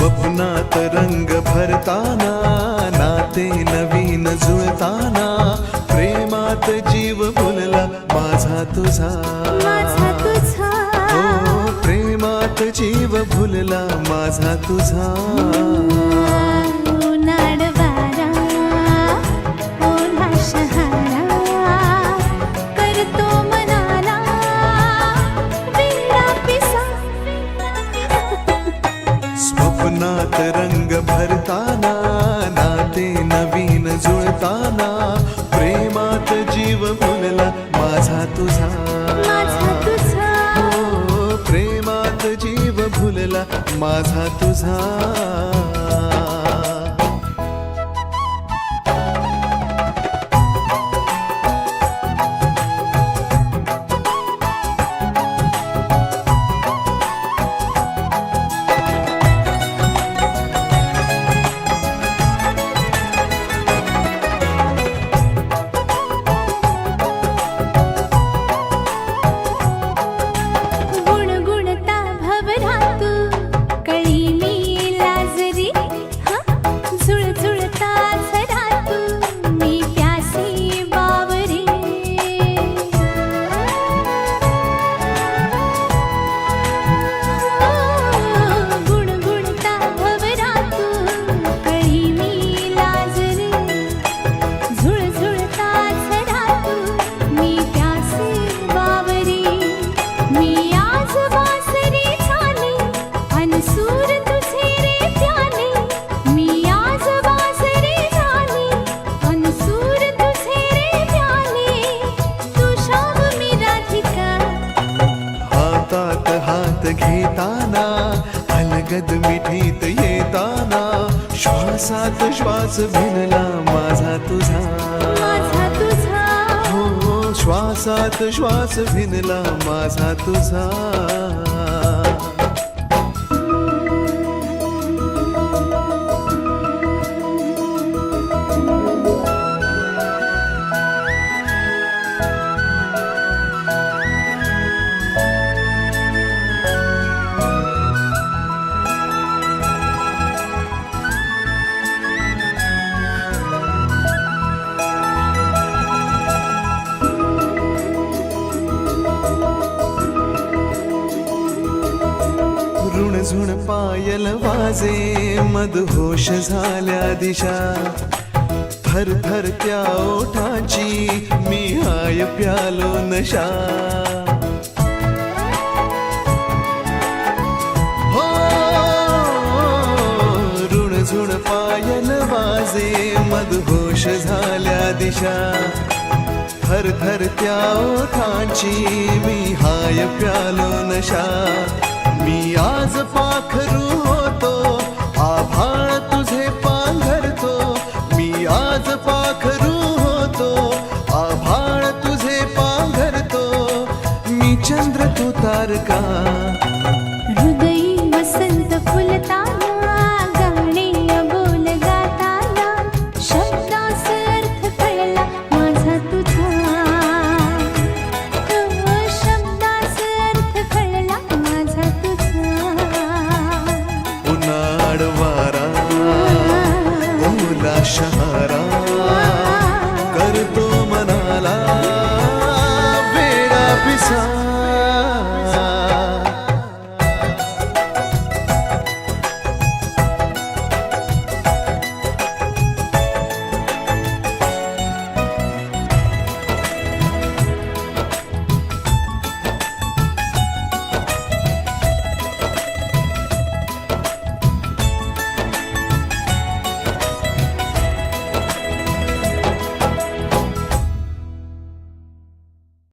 स्वप्नात रंग भरताना, नाते नवीन जुळताना, प्रेमात जीव फुलला माझा तुझा, माझा तुझा. हो प्रेमात जीव फुलला माझा तुझा. उन्हाळ वारा, ओला शहारा, करतो मनाला वेडा पिसा. स्वप्नात रंग भरताना, नाते नवीन जुळताना, प्रेमात जीव फुलला माझा तुझा, माझा तुझा. हो प्रेमात जीव फुलला माझा तुझा. गुणगुणता भवरातू कळी मी लाजरी. झुळझुळता झरातू मी प्यासी बावरी. गुणगुणता भवरातू कळी मी लाजरी. झुळझुळता झरातू मी प्यासी बावरी. मी आज वासरी झाले अन सूर तुझे रे प्याले. मी आज वासरी झाले अन सूर तुझे रे प्याले. तू शाम मी राधिका. हातात हात घेताना, अलगद मिठीत येताना, श्वासात श्वास भिनला माझा तुझा, माझा तुझा. हो श्वासात श्वास भिनला माझा तुझा. ऋणझुण पायल वाजे, मदहोश झाल्या दिशा, थरथर त्या ओठाची मी हाय प्यालो नशा. हो ऋणझुण पायल वाजे, मदहोश झाल्या दिशा, थरथर त्या ओठाची मी हाय प्यालो नशा. मी आज पाखरू होतो, आभाळ तुझे पांघरतो. मी आज पाखरू होतो, आभाळ तुझे पांघरतो. मी चंद्र तू तारका. हृदयी वसंत फुलताना,